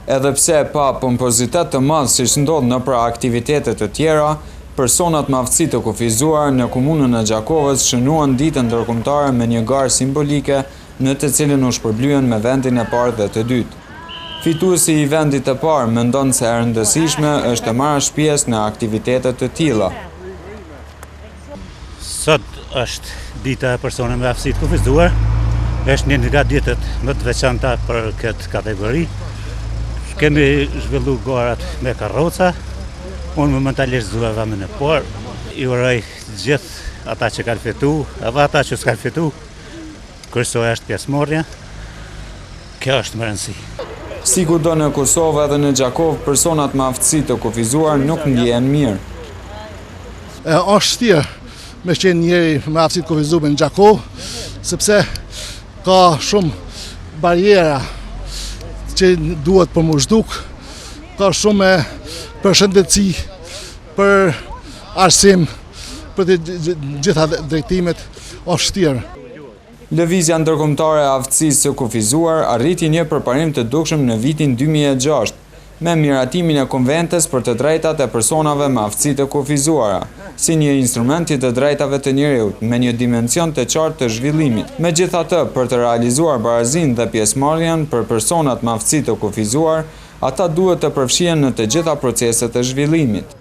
Edhe pse pa pompozitet të madh siç ndodh në pra aktivitetet të tjera, personat me aftësi të kufizuar në komunën e Gjakovës shënuan ditën ndërkombëtare me një garë simbolike në të cilën u shpërblyen me vendin e parë dhe të dytë. Fituesi i vendit të parë mendon se e rëndësishme është të marrësh pjesë në aktivitete të tilla. Sot është dita e personave me aftësi të kufizuar. Është një nga ditët më të veçanta për këtë kategori. Kemi zhvilluar garat me karroca. Unë momentalisht zgjuava më në por. I uroj gjithë ata që kanë fitu, edhe ata që s'kan fitu. Kërsoja është pjesëmarrja. Kjo është më rëndësi. Sikudo në Kosovë edhe në Gjakovë, personat me aftësi të kufizuar nuk ndjehen mirë. Është vështirë me qenë njëri me aftësi të kufizuar në Gjakovë, sepse ka shumë barjera që duhet për mu zhduk, ka shumë për shëndetësi, për arsim, për të gjitha drejtimet, është vështirë. Lëvizja ndërkombëtare e aftësisë së kufizuar arriti një përparim të dukshëm në vitin 2006, me miratimin e konventes për të drejtat e personave me aftësi të kufizuara, si një instrument i të drejtave të njerëzit me një dimension të qartë të zhvillimit. Megjithatë, për të realizuar barazinë dhe pjesëmarrjen për personat me aftësi të kufizuar, ata duhet të përfshihen në të gjitha proceset e zhvillimit.